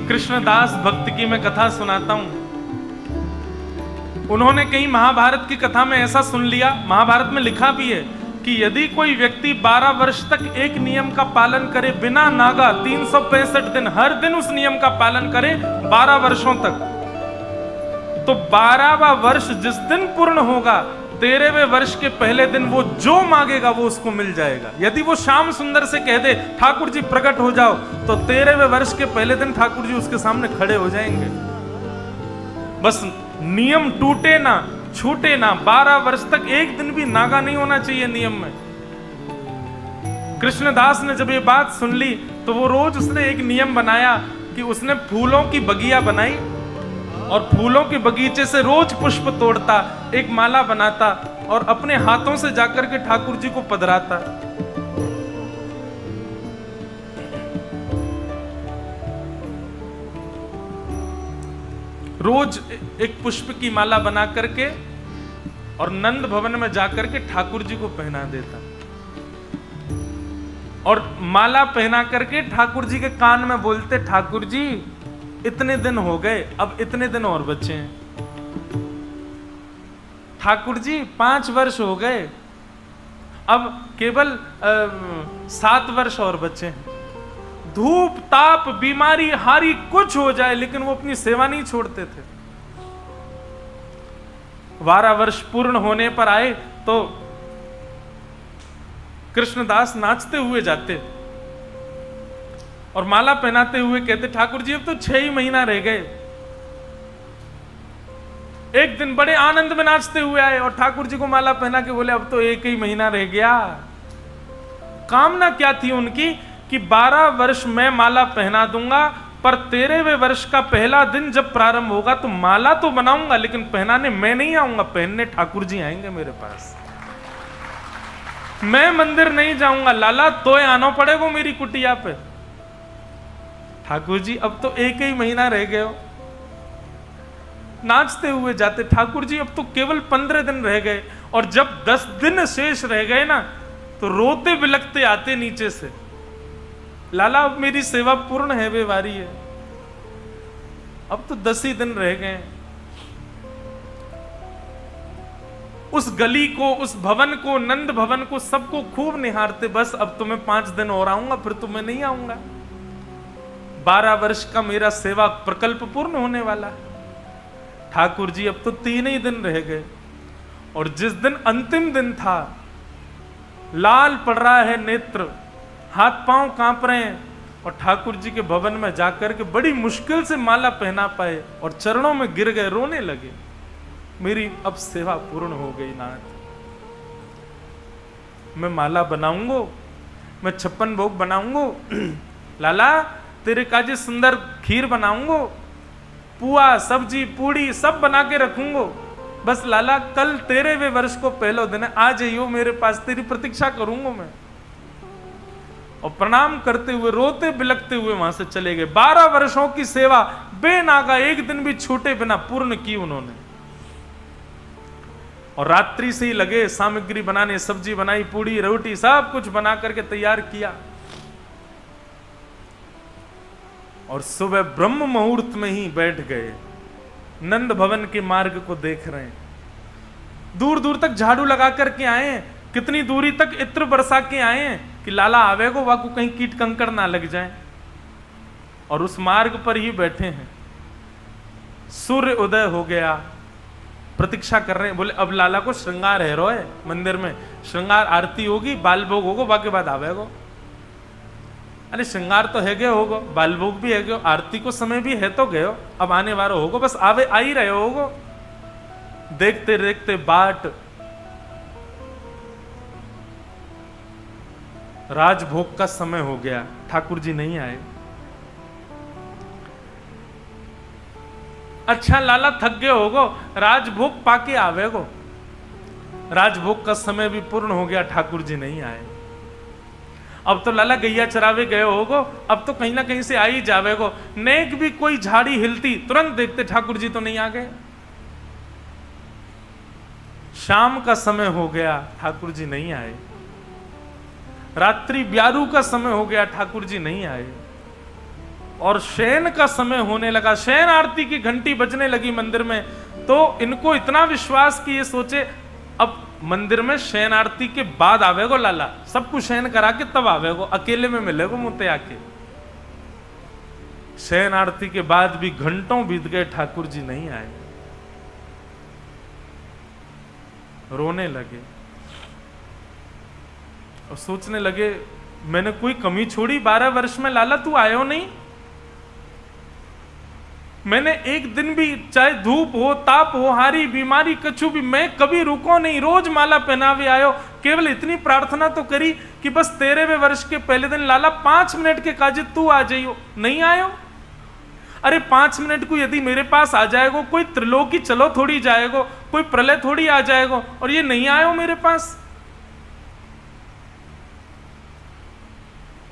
कृष्णदास भक्त की मैं कथा सुनाता हूं। उन्होंने कहीं महाभारत की कथा में ऐसा सुन लिया, महाभारत में लिखा भी है कि यदि कोई व्यक्ति 12 वर्ष तक एक नियम का पालन करे बिना नागा, 365 दिन हर दिन उस नियम का पालन करे 12 वर्षों तक, तो 12वां वर्ष जिस दिन पूर्ण होगा 13वें वर्ष के पहले दिन वो जो मांगेगा वो उसको मिल जाएगा। यदि वो श्याम सुंदर से कह दे ठाकुर जी प्रकट हो जाओ, तो 13वें वर्ष के पहले दिन ठाकुर जी उसके सामने खड़े हो जाएंगे। बस नियम टूटे ना, छूटे ना, 12 वर्ष तक एक दिन भी नागा नहीं होना चाहिए नियम में। कृष्णदास ने जब ये बात सुन ली तो वो रोज उसने एक नियम बनाया कि उसने फूलों की बगिया बनाई और फूलों के बगीचे से रोज पुष्प तोड़ता, एक माला बनाता और अपने हाथों से जाकर के ठाकुर जी को पधराता। रोज एक पुष्प की माला बना करके और नंद भवन में जाकर के ठाकुर जी को पहना देता और माला पहना करके ठाकुर जी के कान में बोलते, ठाकुर जी इतने दिन हो गए, अब इतने दिन और बचे हैं। ठाकुर जी 5 वर्ष हो गए, अब केवल 7 वर्ष और बचे हैं। धूप ताप बीमारी हारी कुछ हो जाए लेकिन वो अपनी सेवा नहीं छोड़ते थे। 12 वर्ष पूर्ण होने पर आए तो कृष्णदास नाचते हुए जाते और माला पहनाते हुए कहते, ठाकुर जी अब तो 6 ही महीना रह गए। एक दिन बड़े आनंद में नाचते हुए आए और ठाकुर जी को माला पहना के बोले, अब तो 1 ही महीना रह गया। कामना क्या थी उनकी कि 12 वर्ष में माला पहना दूंगा, पर 13वें वर्ष का पहला दिन जब प्रारंभ होगा तो माला तो बनाऊंगा लेकिन पहनाने मैं नहीं आऊंगा, पहनने ठाकुर जी आएंगे मेरे पास। मैं मंदिर नहीं जाऊंगा, लाला तो आना पड़ेगा मेरी कुटिया पे। ठाकुर जी अब तो 1 ही महीना रह गए हो। नाचते हुए जाते, ठाकुर जी अब तो केवल 15 दिन रह गए। और जब 10 दिन शेष रह गए ना तो रोते बिलखते आते नीचे से, लाला अब मेरी सेवा पूर्ण है, वे वारी है, अब तो 10 ही दिन रह गए। उस गली को, उस भवन को, नंद भवन को, सबको खूब निहारते, बस अब तो मैं 5 दिन और आऊंगा, फिर तो मैं नहीं आऊंगा। 12 वर्ष का मेरा सेवा प्रकल्प पूर्ण होने वाला है। ठाकुर जी अब तो 3 ही दिन रह गए और जिस दिन अंतिम दिन था, लाल पड़ रहा है नेत्र, हाथ पांव कांप रहे हैं और ठाकुर जी के भवन में जाकर के बड़ी मुश्किल से माला पहना पाए और चरणों में गिर गए, रोने लगे, मेरी अब सेवा पूर्ण हो गई नाथ। मैं माला बनाऊंगो, मैं 56 भोग बनाऊंगो, लाला तेरे काजे सुंदर खीर बनाऊंगो, पुआ सब्जी पूड़ी सब बना के रखूंगो, बस लाला कल 13वें वर्ष को पहला दिन है, आ जाइयो मेरे पास, तेरी प्रतीक्षा करूंगा मैं। और प्रणाम करते हुए रोते बिलखते हुए वहां से चले गए। 12 वर्षों की सेवा बेनागा एक दिन भी छूटे बिना पूर्ण की उन्होंने। और रात्रि से ही लगे सामग्री बनाने, सब्जी बनाई, पूड़ी रोटी सब कुछ बना करके तैयार किया और सुबह ब्रह्म मुहूर्त में ही बैठ गए। नंद भवन के मार्ग को देख रहे हैं, दूर दूर तक झाड़ू लगा करके आए हैं, कितनी दूरी तक इत्र बरसा के आए हैं कि लाला आवेगो वाकू कहीं कीट कंकड़ ना लग जाए। और उस मार्ग पर ही बैठे हैं। सूर्य उदय हो गया, प्रतीक्षा कर रहे हैं। बोले अब लाला को श्रृंगार है रोए, मंदिर में श्रृंगार आरती होगी, बाल भोग होगो, बाकी बाद आवेगो। अरे श्रृंगार तो है गए होगो, बाल भोग भी है गए, आरती को समय भी है तो गए, अब आने वाला होगो, बस आवे आ ही रहे होगो। देखते देखते बाट राजभोग का समय हो गया, ठाकुर जी नहीं आए। अच्छा लाला थक गए होगो, राजभोग पाके आवेगो। राजभोग का समय भी पूर्ण हो गया, ठाकुर जी नहीं आए। अब तो लाला गैया चरावे गए होगो, अब तो कहीं ना कहीं से आ ही जावेगो। नेक भी कोई झाड़ी हिलती तुरंत देखते ठाकुर जी तो नहीं आ गए। शाम का समय हो गया, ठाकुर जी नहीं आए। रात्रि ब्यारू का समय हो गया, ठाकुर जी नहीं आए। और शयन का समय होने लगा, शयन आरती की घंटी बजने लगी मंदिर में, तो इनको इतना विश्वास कि ये सोचे अब मंदिर में शयन आरती के बाद आवेगो लाला, सब कुछ शयन करा के तब आवेगो, अकेले में मिलेगो मुते आके। शयन आरती के बाद भी घंटों बीत गए, ठाकुर जी नहीं आए। रोने लगे और सोचने लगे मैंने कोई कमी छोड़ी 12 वर्ष में, लाला तू आयो नहीं। मैंने एक दिन भी, चाहे धूप हो ताप हो हारी बीमारी कछु भी, मैं कभी रुको नहीं, रोज माला पहनावे आयो। केवल इतनी प्रार्थना तो करी कि बस 13वें वर्ष के पहले दिन लाला 5 मिनट के काजे तू आ जाइयो, नहीं आयो। अरे 5 मिनट को यदि मेरे पास आ जाएगो, कोई त्रिलोकी चलो थोड़ी जाएगो, कोई प्रलय थोड़ी आ जाएगो, और ये नहीं आयो मेरे पास।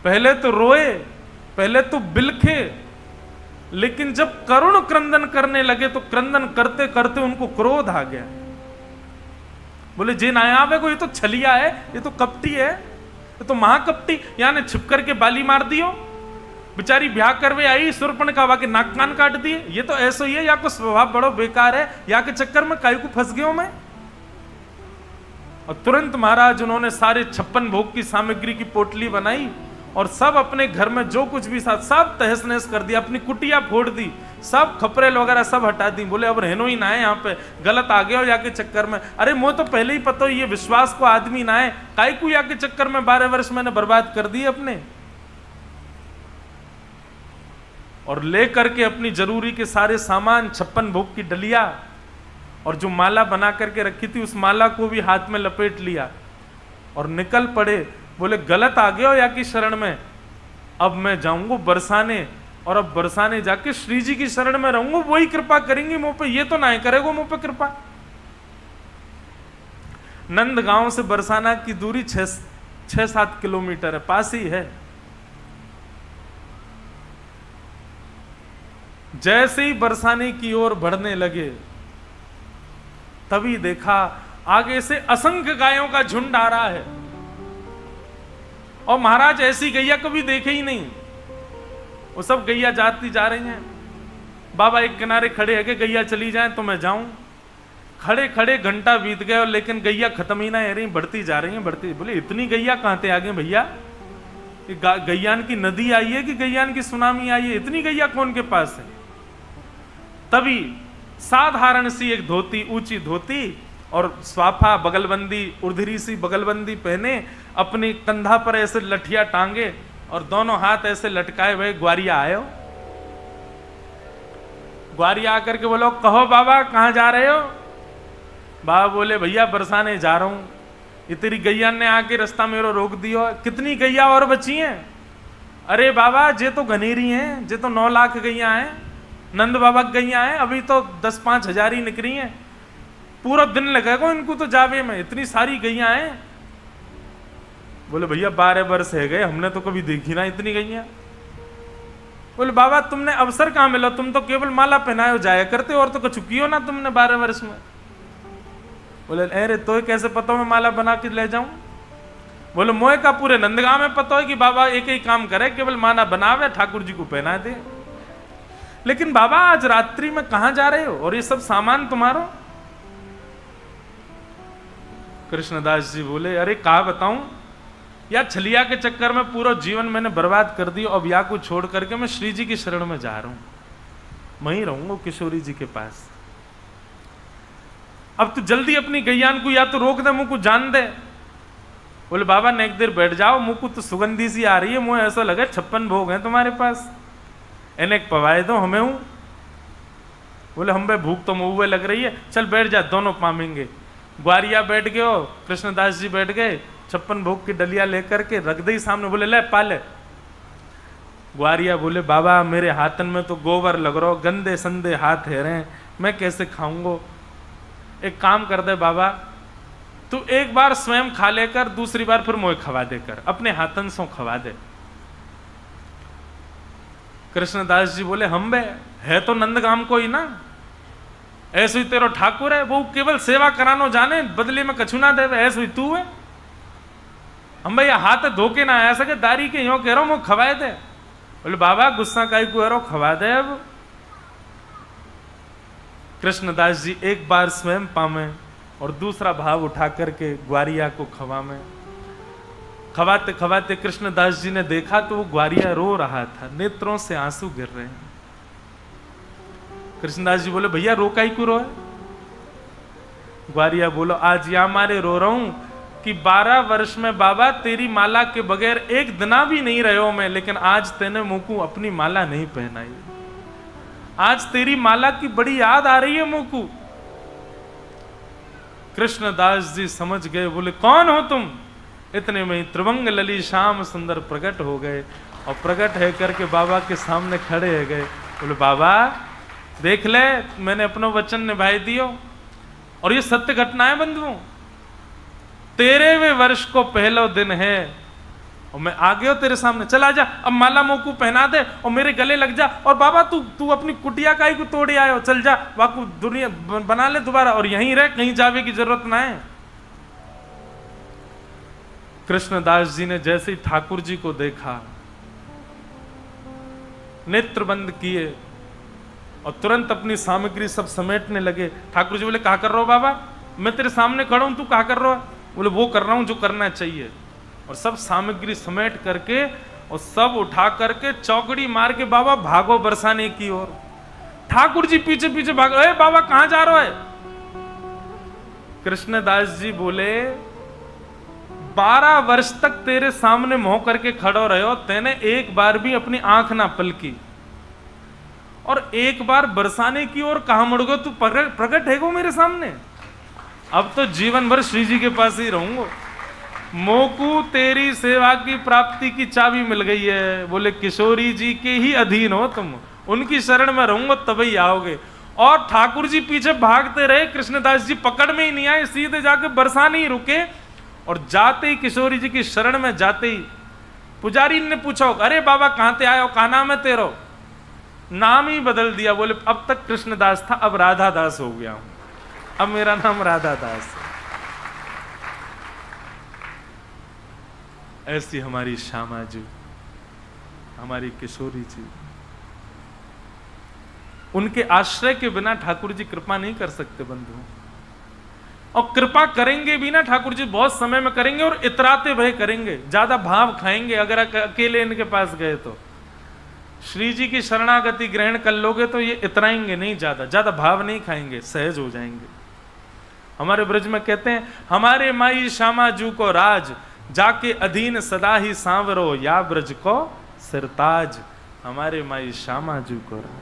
पहले तो रोए, पहले तो बिलखे, लेकिन जब करुण क्रंदन करने लगे तो क्रंदन करते करते उनको क्रोध आ गया। बोले जे ना आवे को, ये तो छलिया है, ये तो कपटी है, ये तो महाकपटी, यहाँ ने छिप करके बाली मार दियो, बेचारी ब्याह करवे आई सुरपण का वाके नाक कान काट दिए, ये तो ऐसा ही है, या को स्वभाव बड़ो बेकार है, या के चक्कर में काई को फंस गयो मैं। और तुरंत महाराज उन्होंने सारे 56 भोग की सामग्री की पोटली बनाई और सब अपने घर में जो कुछ भी था सब तहस नहस कर दिया, अपनी कुटिया फोड़ दी, सब खपरेल वगैरह सब हटा दी। बोले अब रहनो ही ना है यहाँ पे, गलत आ गए हो या के चक्कर में। अरे मुझे तो पहले ही पता हो ये विश्वास को आदमी ना है, काई को या के चक्कर में 12 वर्ष मैंने बर्बाद कर दिए अपने। और ले करके अपनी जरूरी के सारे सामान, 56 भोग की डलिया और जो माला बना करके रखी थी उस माला को भी हाथ में लपेट लिया और निकल पड़े। बोले गलत आ गए हो या की शरण में, अब मैं जाऊंगा बरसाने, और अब बरसाने जाके श्री जी की शरण में रहूंगा, वही कृपा करेंगे मुंह पे, ये तो ना करेगो मुंह पे कृपा। नंदगांव से बरसाना की दूरी 6-7 किलोमीटर है, पास ही है। जैसे ही बरसाने की ओर बढ़ने लगे तभी देखा आगे से असंख्य गायों का झुंड आ रहा है, और महाराज ऐसी गैया कभी देखे ही नहीं। वो सब गैया जाती जा रही हैं, बाबा एक किनारे खड़े है कि गैया चली जाए तो मैं जाऊं। खड़े खड़े घंटा बीत गए और लेकिन गैया खत्म ही ना हो रही, बढ़ती जा रही हैं, बढ़ती। बोले इतनी गैया कहां से आ गई भैया, गैयान की नदी आई है कि गैयान की सुनामी आई है, इतनी गैया कौन के पास है। तभी साधारण सी एक धोती, ऊंची धोती और स्वाफा बगलबंदी, उर्धरी सी बगलबंदी पहने, अपनी कंधा पर ऐसे लठिया टांगे और दोनों हाथ ऐसे लटकाए हुए ग्वारिया आए हो। ग्वारिया आकर के बोलो कहो बाबा कहाँ जा रहे हो। बाबा बोले भैया बरसाने जा रहा हूँ। इतनी गैया ने आके रास्ता मेरे रोक दियो, कितनी गैया और बची हैं। अरे बाबा जे तो घनेरी हैं, जे तो 9 लाख गैया हैं, नंद बाबा गैया हैं, अभी तो 10-5 हजार ही निकली हैं, पूरा दिन लगेगा इनको तो जावे में, इतनी सारी गैया हैं। बोले भैया 12 वर्ष है गए, हमने तो कभी देखी ना इतनी गैया। बोले बाबा तुमने अवसर कहाँ मिला, तुम तो केवल माला पहनाए जाया करते और तो कुछ कियो ना तुमने 12 वर्ष में। बोले अरे तो कैसे पता मैं माला बना के ले जाऊं। बोले मोए का पूरे नंदगांव में पता है कि बाबा एक ही काम करे, केवल माला बनावे ठाकुर जी को पहना दे। लेकिन बाबा आज रात्रि में कहां जा रहे हो और ये सब सामान तुम्हारा। कृष्णदास जी बोले अरे कहा बताऊं या छलिया के चक्कर में पूरा जीवन मैंने बर्बाद कर दिया, अब या को छोड़ करके मैं श्री जी की शरण में जा रहा हूं, वहीं रहूंगा किशोरी जी के पास। अब तू जल्दी अपनी गैयान को या तो रोक दे, मुंह को जान दे। बोले बाबा ने एक देर बैठ जाओ, मुंह को तो सुगंधी सी आ रही है, मुझे ऐसा लगे 56 भोग हैं तुम्हारे पास, इन्हें पवाए दो हमें हूं। बोले हम बे भूख तो मुंह लग रही है, चल बैठ जा, दोनों पामेंगे। ग्वारिया बैठ गए हो, कृष्णदास जी बैठ गए, 56 भोग की डलिया लेकर के रख दी सामने। बोले ले पाले। ग्वारिया बोले बाबा मेरे हाथन में तो गोबर लग रहा, गंदे संदे हाथ है रहे, मैं कैसे खाऊंगो। एक काम कर दे बाबा, तू एक बार स्वयं खा लेकर, दूसरी बार फिर मोए खवा देकर, अपने हाथन से खवा दे। कृष्णदास जी बोले हम बे है तो नंदगाम को ही ना, ऐसे ही तेरो ठाकुर है, वो केवल सेवा करानो जाने, बदले में कछु ना देवे, ऐसे ही तू है। हम भैया हाथ धोके ना आ सके, दारी के यो कह रहा हूं खवाए दे। बोले बाबा गुस्सा काई को रो, खवा दे अब। कृष्णदास जी एक बार स्वयं पामे और दूसरा भाव उठा करके ग्वारिया को खवामे। खवाते खवाते कृष्णदास जी ने देखा तो वो ग्वारिया रो रहा था, नेत्रों से आंसू गिर रहे हैं। कृष्णदास जी बोले भैया रो काई को रो है? ग्वारिया बोलो आज या मारे रो रहा हूं कि 12 वर्ष में बाबा तेरी माला के बगैर एक दिना भी नहीं रहे हो मैं, लेकिन आज तेने मुझको अपनी माला नहीं पहनाई। आज तेरी माला की बड़ी याद आ रही है मुझको। कृष्णदास जी समझ गए, बोले कौन हो तुम? इतने में ही त्रिभंग लली श्याम सुंदर प्रकट हो गए और प्रकट है करके बाबा के सामने खड़े हो गए। बोले बाबा देख ले, मैंने अपना वचन निभाई दियो और ये सत्य घटना है बंधुओं। 13वें वर्ष को पहला दिन है और मैं आ गया तेरे सामने, चला जा अब माला मोकू पहना दे और मेरे गले लग जा। और बाबा तू अपनी कुटिया काई को तोड़े आयो, चल जा वाकू दुनिया बना ले दोबारा और यहीं रह, कहीं जावे की जरूरत ना है। कृष्णदास जी ने जैसे ही ठाकुर जी को देखा, नेत्र बंद किए और तुरंत अपनी सामग्री सब समेटने लगे। ठाकुर जी बोले क्या कर रहे हो बाबा? मैं तेरे सामने खड़ा हूं, तू क्या कर रहा है? बोले वो कर रहा हूं जो करना चाहिए। और सब सामग्री समेट करके और सब उठा करके चौकड़ी मार के बाबा भागो बरसाने की ओर। ठाकुर जी पीछे पीछे भाग, अरे बाबा कहां जा रहे है? कृष्णदास जी बोले 12 वर्ष तक तेरे सामने मोह करके खड़ो रहे हो, तेने एक बार भी अपनी आंख ना पलकी और एक बार बरसाने की ओर कहां मुड़ गो? तू प्रकट है गो मेरे सामने। अब तो जीवन भर श्री जी के पास ही रहूंगा। मोकू तेरी सेवा की प्राप्ति की चाबी मिल गई है। बोले किशोरी जी के ही अधीन हो तुम, उनकी शरण में रहूंगा तभी आओगे। और ठाकुर जी पीछे भागते रहे, कृष्णदास जी पकड़ में ही नहीं आए, सीधे जाके बरसाने ही रुके। और जाते ही किशोरी जी की शरण में जाते ही पुजारी ने पूछा, अरे बाबा कहां ते आयो, कहा नाम है तेरो? नाम ही बदल दिया। बोले अब तक कृष्णदास था, अब राधा दास हो गया हूं, अब मेरा नाम राधा दास है। ऐसी हमारी श्यामा जी, हमारी किशोरी जी, उनके आश्रय के बिना ठाकुर जी कृपा नहीं कर सकते बंधु। और कृपा करेंगे भी ना ठाकुर जी बहुत समय में करेंगे और इतराते भय करेंगे, ज्यादा भाव खाएंगे। अगर अकेले इनके पास गए तो श्री जी की शरणागति ग्रहण कर लोगे तो ये इतराएंगे नहीं, ज्यादा भाव नहीं खाएंगे, सहज हो जाएंगे। हमारे ब्रज में कहते हैं, हमारे माई श्यामा जू को राज, जाके अधीन सदा ही सांवरो, या ब्रज को सिरताज। हमारे माई श्यामा जू को राज।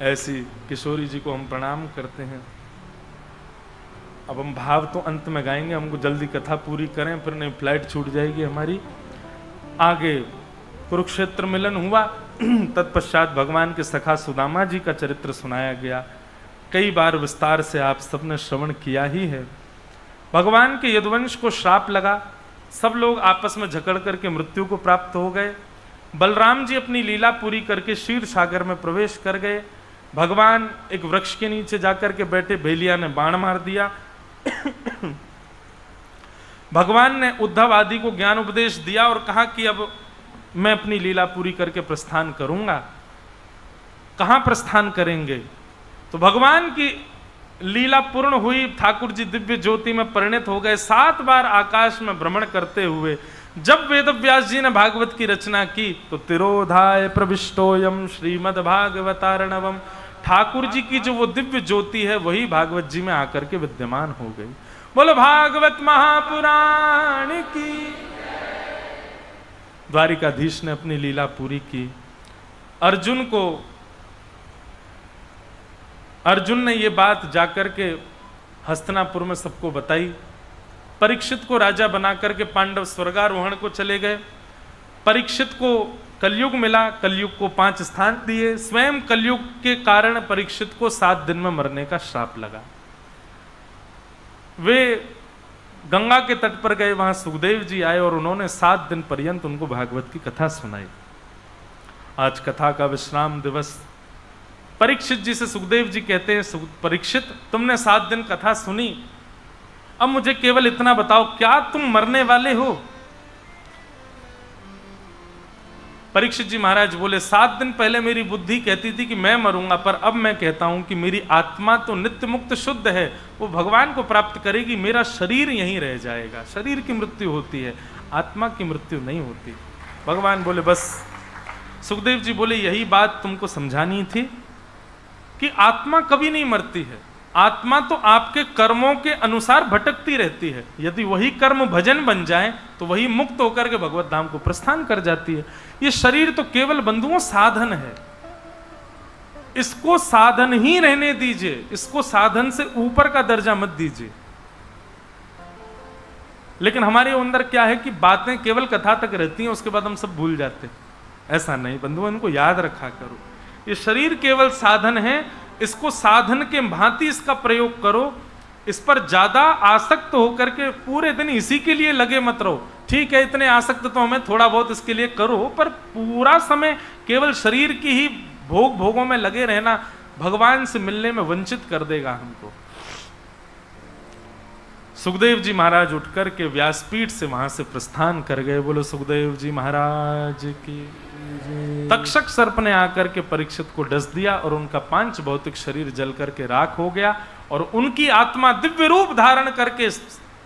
ऐसी किशोरी जी को हम प्रणाम करते हैं। अब हम भाव तो अंत में गाएंगे, हमको जल्दी कथा पूरी करें, फिर नहीं फ्लाइट छूट जाएगी हमारी। आगे कुरुक्षेत्र मिलन हुआ, तत्पश्चात भगवान के सखा सुदामा जी का चरित्र सुनाया गया। कई बार विस्तार से आप सबने श्रवण किया ही है। भगवान के यदुवंश को श्राप लगा, सब लोग आपस में झगड़ करके मृत्यु को प्राप्त हो गए। बलराम जी अपनी लीला पूरी करके क्षीर सागर में प्रवेश कर गए। भगवान एक वृक्ष के नीचे जाकर के बैठे, भेलिया ने बाण मार दिया। भगवान ने उद्धव आदि को ज्ञान उपदेश दिया और कहा कि अब मैं अपनी लीला पूरी करके प्रस्थान करूंगा। कहां प्रस्थान करेंगे? तो भगवान की लीला पूर्ण हुई, ठाकुर जी दिव्य ज्योति में परिणत हो गए। 7 बार आकाश में भ्रमण करते हुए जब वेदव्यास जी ने भागवत की रचना की तो तिरोधाय प्रविष्टोयम श्रीमद् भागवतार्णवम, ठाकुर जी की जो वो दिव्य ज्योति है वही भागवत जी में आकर के विद्यमान हो गई। बोलो भागवत महापुराण की। द्वारिकाधीश ने अपनी लीला पूरी की। अर्जुन ने ये बात जाकर के हस्तिनापुर में सबको बताई। परीक्षित को राजा बना करके पांडव स्वर्गारोहण को चले गए। परीक्षित को कलयुग मिला, कलयुग को 5 स्थान दिए। स्वयं कलयुग के कारण परीक्षित को 7 दिन में मरने का श्राप लगा। वे गंगा के तट पर गए, वहां सुखदेव जी आए और उन्होंने 7 दिन पर्यंत उनको भागवत की कथा सुनाई। आज कथा का विश्राम दिवस। परीक्षित जी से सुखदेव जी कहते हैं, परीक्षित तुमने 7 दिन कथा सुनी, अब मुझे केवल इतना बताओ, क्या तुम मरने वाले हो? परीक्षित जी महाराज बोले 7 दिन पहले मेरी बुद्धि कहती थी कि मैं मरूंगा, पर अब मैं कहता हूं कि मेरी आत्मा तो नित्य मुक्त शुद्ध है, वो भगवान को प्राप्त करेगी, मेरा शरीर यहीं रह जाएगा। शरीर की मृत्यु होती है, आत्मा की मृत्यु नहीं होती। भगवान बोले बस। सुखदेव जी बोले यही बात तुमको समझानी थी कि आत्मा कभी नहीं मरती है, आत्मा तो आपके कर्मों के अनुसार भटकती रहती है। यदि वही कर्म भजन बन जाए तो वही मुक्त होकर के भगवत धाम को प्रस्थान कर जाती है। ये शरीर तो केवल बंधुओं साधन है, इसको साधन ही रहने दीजिए, इसको साधन से ऊपर का दर्जा मत दीजिए। लेकिन हमारे अंदर क्या है कि बातें केवल कथा तक रहती हैं, उसके बाद हम सब भूल जाते हैं। ऐसा नहीं बंधुओं, इनको याद रखा करो। ये शरीर केवल साधन है, इसको साधन के भांति इसका प्रयोग करो। इस पर ज्यादा आसक्त होकर के पूरे दिन इसी के लिए लगे मत रहो। ठीक है, इतने आसक्त तो हमें, थोड़ा बहुत इसके लिए करो, पर पूरा समय केवल शरीर की ही भोगों में लगे रहना भगवान से मिलने में वंचित कर देगा हमको। सुखदेव जी महाराज उठकर के व्यासपीठ से वहां से प्रस्थान कर गए। बोलो सुखदेव जी महाराज की। तक्षक सर्प ने आकर के परीक्षित को डस दिया और उनका 5 भौतिक शरीर जल करके राख हो गया और उनकी आत्मा दिव्य रूप धारण करके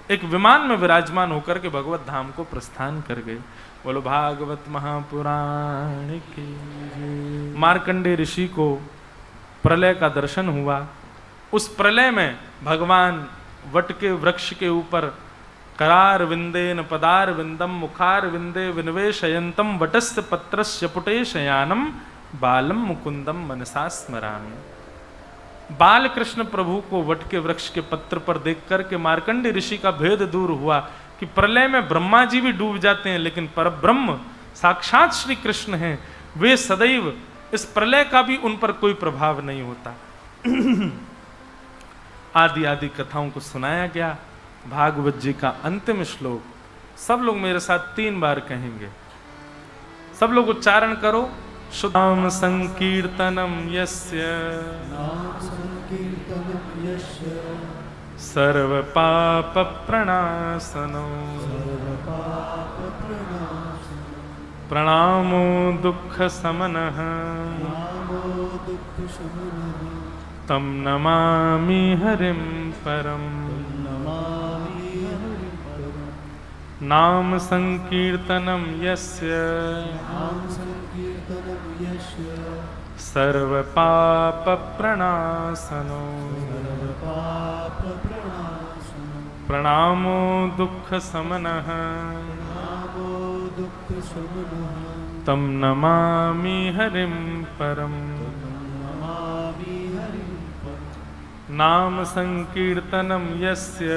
एक विमान में विराजमान होकर के भगवत धाम को प्रस्थान कर गए। बोलो भागवत महापुराण की। मार्कंडेय ऋषि को प्रलय का दर्शन हुआ। उस प्रलय में भगवान वट के वृक्ष के ऊपर करार विंदेन पदार विंदम मुखार विंदे विनवेशयंतम वटस्य पत्रस्य पुटे शयानम बालम मुकुंदम मनसा स्मरामि। बाल कृष्ण प्रभु को वट के वृक्ष के पत्र पर देख करके मार्कंडेय ऋषि का भेद दूर हुआ कि प्रलय में ब्रह्मा जी भी डूब जाते हैं, लेकिन परब्रह्म साक्षात श्री कृष्ण हैं, वे सदैव, इस प्रलय का भी उन पर कोई प्रभाव नहीं होता। आदि आदि कथाओं को सुनाया गया। भागवत जी का अंतिम श्लोक सब लोग मेरे साथ 3 बार कहेंगे। सब लोग उच्चारण करो। शुद्धाम संकीर्तनम यस्य सर्व पाप प्रणाशनो प्रणामो दुख समनः तम नमामि हरिं परम। नाम संकीर्तनम यस्य सर्व पाप प्रणाशनो प्रणामो दुख समनः तम नमामि हरिं परम। नाम संकीर्तनम यस्य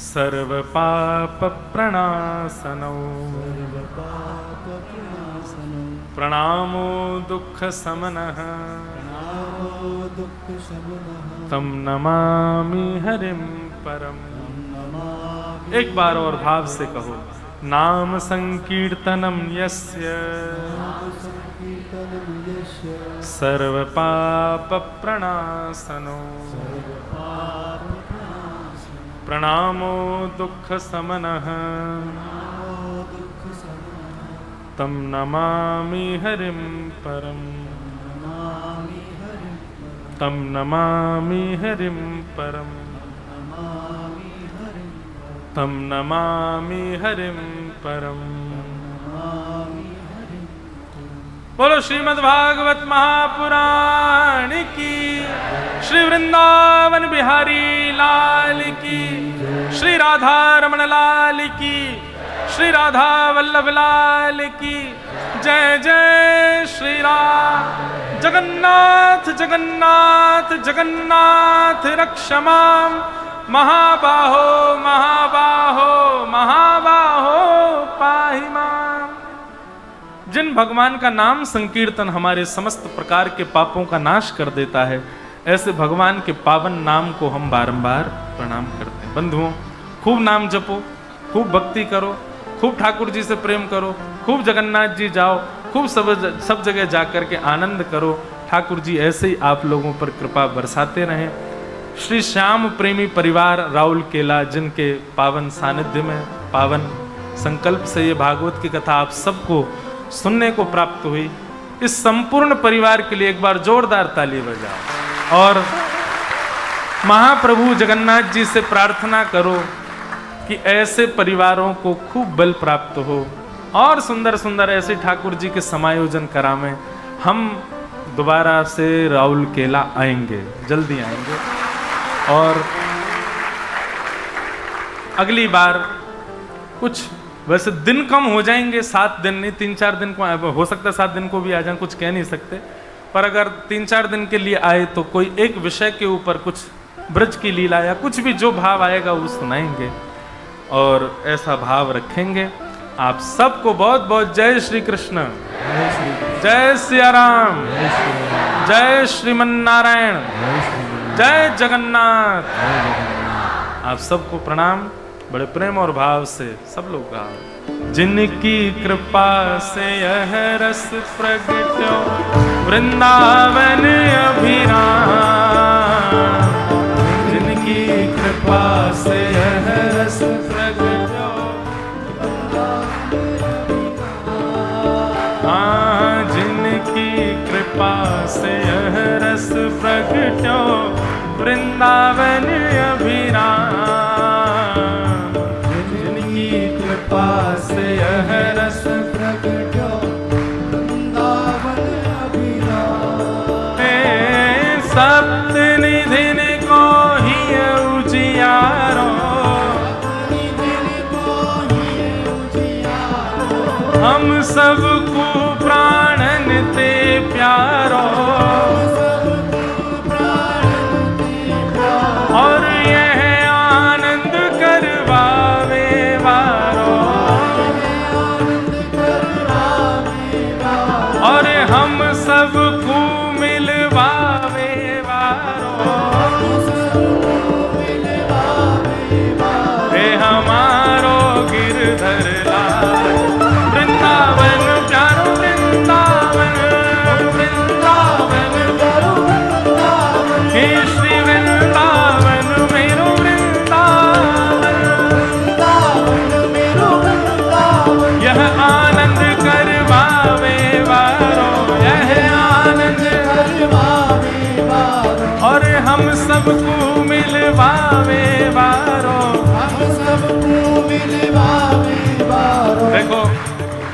सर्व पाप प्रणाशनो प्रणामो दुख समनः तम नमामि हरिं परम। एक बार और भाव से कहो। नाम संकीर्तनम यस्य सर्व पाप प्रणाशनो प्रणामो दुख समनः तम नमामि हरिं परम। तम नमामि हरिं परम। तम नमामि हरिं परम। बोलो श्रीमद् भागवत महापुराण की। श्री वृंदावन बिहारी लाल की। श्री राधा रमण लाल की। श्री राधा वल्लभ लाल की। जय जय श्री राम। जगन्नाथ जगन्नाथ जगन्नाथ रक्षमाम। महाबाहो महाबाहो महाबाहो पाहि माम। जिन भगवान का नाम संकीर्तन हमारे समस्त प्रकार के पापों का नाश कर देता है, ऐसे भगवान के पावन नाम को हम बारंबार प्रणाम करते हैं। बंधुओं, खूब नाम जपो, खूब भक्ति करो, खूब ठाकुर जी से प्रेम करो, खूब जगन्नाथ जी जाओ, खूब सब जगह जाकर के आनंद करो। ठाकुर जी ऐसे ही आप लोगों पर कृपा बरसाते रहें। श्री श्याम प्रेमी परिवार राउल केला, जिनके पावन सानिध्य में, पावन संकल्प से ये भागवत की कथा आप सबको सुनने को प्राप्त हुई। इस संपूर्ण परिवार के लिए एक बार जोरदार ताली बजाओ और महाप्रभु जगन्नाथ जी से प्रार्थना करो कि ऐसे परिवारों को खूब बल प्राप्त हो और सुंदर सुंदर ऐसे ठाकुर जी के समायोजन करावें। हम दोबारा से राउल केला आएंगे, जल्दी आएंगे और अगली बार कुछ वैसे दिन कम हो जाएंगे, 7 दिन नहीं 3-4 दिन को, हो सकता है 7 दिन को भी आ जाए, कुछ कह नहीं सकते, पर अगर 3-4 दिन के लिए आए तो कोई एक विषय के ऊपर कुछ ब्रज की लीला या कुछ भी जो भाव आएगा वो सुनाएंगे और ऐसा भाव रखेंगे। आप सबको बहुत बहुत जय श्री कृष्ण, जय सिया राम, जय श्रीमन नारायण, जय जगन्नाथ। आप सबको प्रणाम, बड़े प्रेम और भाव से सब लोग गाओ। जिनकी कृपा से यह रस प्रगट्यो वृंदावन अभिराम, जिनकी कृपा से यह रस प्रगट्यो, हाँ जिनकी कृपा से यह रस प्रगट्यो वृंदावन अभिराम, से यह रस प्रगट्यो वृंदावन अभिराम। सप्त निधिन को ही उजियारो, हम सबको प्राणन ते प्यारो, और यह आनंद करवावे वारो, और हम सबको मिलवावे वारो, हे हमारो गिरधर लाल वृंदावन प्यारो, वृंदावन वृंदावन प्यारो वृंदावन, हे श्री वृंदावन मेरो वृंदावन, वृंदावन मेरो वृंदावन, यह आनंद करवावे वारो, यह आनंद करवावे वारो, और हम सबको मिलवावे वारो, हम सबको मिलवावे वारो। देखो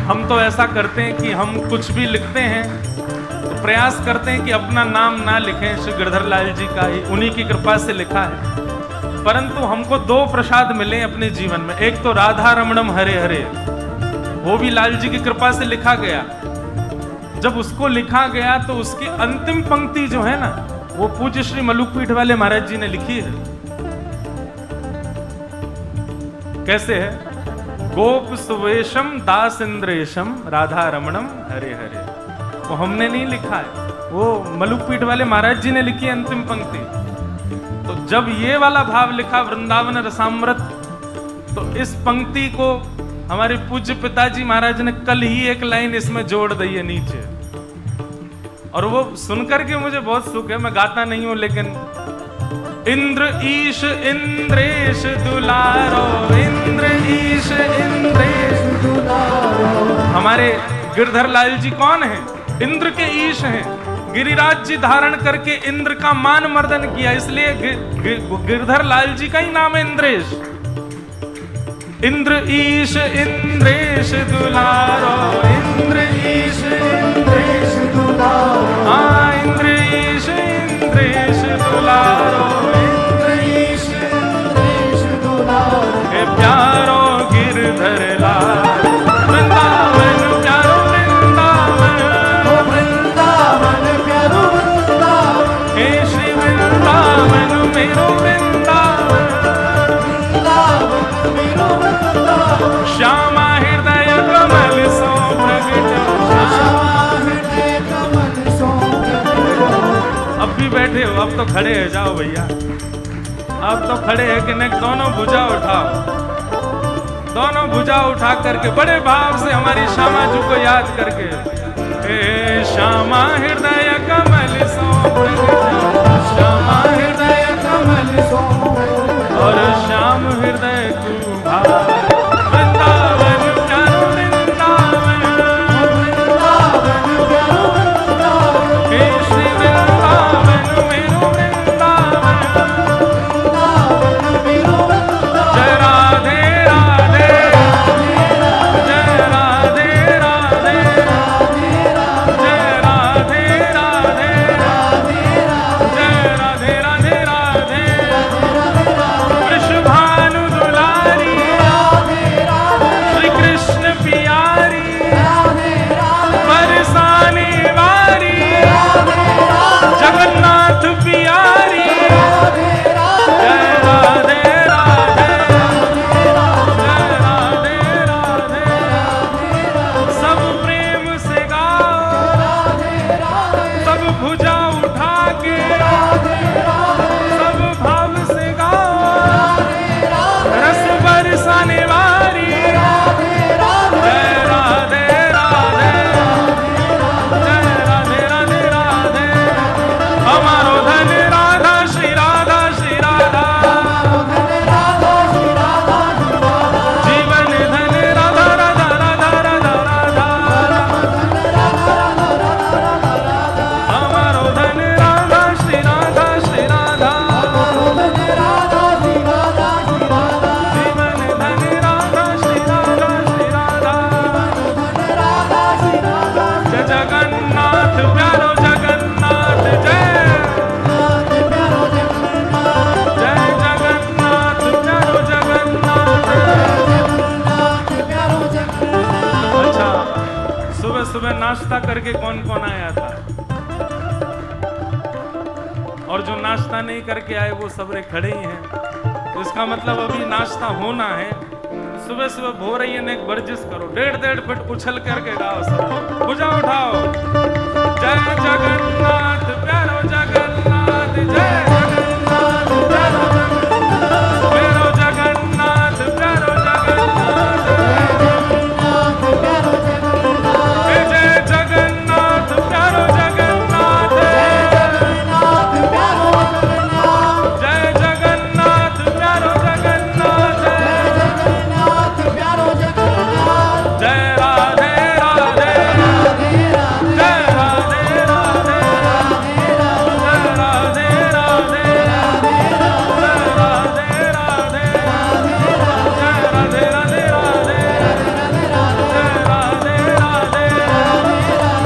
हम तो ऐसा करते हैं कि हम कुछ भी लिखते हैं तो प्रयास करते हैं कि अपना नाम ना लिखें, श्री गिरधर लाल जी का ही उन्हीं की कृपा से लिखा है। परंतु हमको 2 प्रसाद मिले अपने जीवन में, एक तो राधा रमणम हरे हरे, वो भी लाल जी की कृपा से लिखा गया। जब उसको लिखा गया तो उसकी अंतिम पंक्ति जो है ना वो पूज्य श्री मलुकपीठ वाले महाराज जी ने लिखी है। कैसे है? गोप सुवेशम दास इंद्रेशम राधा रमणम हरे हरे, वो हमने नहीं लिखा है, वो मलुकपीठ वाले महाराज जी ने लिखी अंतिम पंक्ति। तो जब ये वाला भाव लिखा वृंदावन रसामृत, तो इस पंक्ति को हमारे पूज्य पिताजी महाराज ने कल ही एक लाइन इसमें जोड़ दी है नीचे, और वो सुनकर के मुझे बहुत सुख है। मैं गाता नहीं हूं लेकिन इंद्र ईश इंद्रेश दुलारो, इंद्र ईश इंद्रेश दुलारो। हमारे गिरधर लाल जी कौन है? इंद्र के ईश हैं। गिरिराज जी धारण करके इंद्र का मान मर्दन किया, इसलिए गिरधर लाल जी का ही नाम है इंद्रेश। इंद्र ईश इंद्रेश दुलारो, इंद्र ईश इंद्रेश दुलारो, हाँ इंद्र ईश इंद्रेश दुलारो, इंद्र ईश इंद्रेश दुलारो। हे प्यारो गिरधर लाल वृंदावन प्यारो वृंदावन, ओ वृंदावन प्यारो वृंदावन, हे श्री वृंदावन मेरो वृंदावन, वृंदावन मेरो वृंदावन। श्यामा हृदय कमल सो प्रगट, श्यामा हृदय कमल सो प्रगट। अब भी बैठे हो, अब तो खड़े हो जाओ भैया, अब तो खड़े है कि नहीं? दोनों भुजा उठाओ, दोनों भुजा उठा करके बड़े भाव से हमारी श्यामा जी को याद करके, हे श्यामा हृदय कमल सो प्रगट, श्यामा हृदय कमल सो, और श्याम हृदय तू भाव वृंदावन प्यारो जगन्नाथ जय जगन्नाथ प्यारो जगन्नाथ। अच्छा, सुबह सुबह नाश्ता करके कौन कौन आया था? और जो नाश्ता नहीं करके आए वो सबरे खड़े ही हैं। तो इसका मतलब अभी नाश्ता होना है। सुबह सुबह भो रही है, एक वर्जिश करो, 1.5 फुट उछल करके गाओ सब, भुजा उठाओ। जय जगन्नाथ प्यारो जगन्नाथ जय जगन्नाथ प्यारो जगन्नाथ प्यारो जगन्नाथ जय जगन्नाथ प्यारो जगन्नाथ जय जगन्नाथ प्यारो जगन्नाथ जय राधे राधे जय राधे राधे जय राधे राधे जय राधे राधे जय राधे राधे राधे जय राधे राधे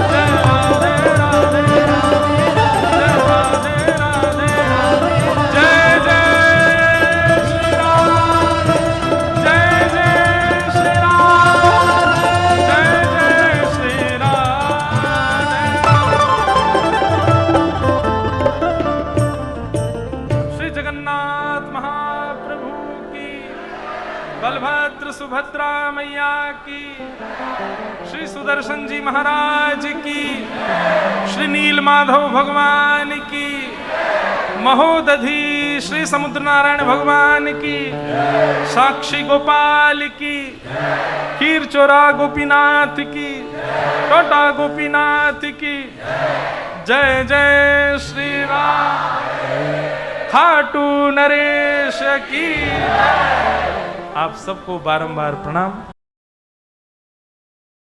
जय राधे राधे जय राधे राधे जय जय श्री राम जय जय श्री राम जय जय श्री राम। श्री जगन्नाथ महाप्रभु की, बलभद्र सुभद्रा मैया की, श्री सुदर्शन जी महाराज की, श्री नील माधव भगवान की, महोदधि श्री समुद्र नारायण भगवान की, साक्षी गोपाल की, खीर चोरा गोपीनाथ की, टोटा गोपीनाथ की, जय जय श्री राम। खाटू नरेश की। आप सबको बारंबार प्रणाम।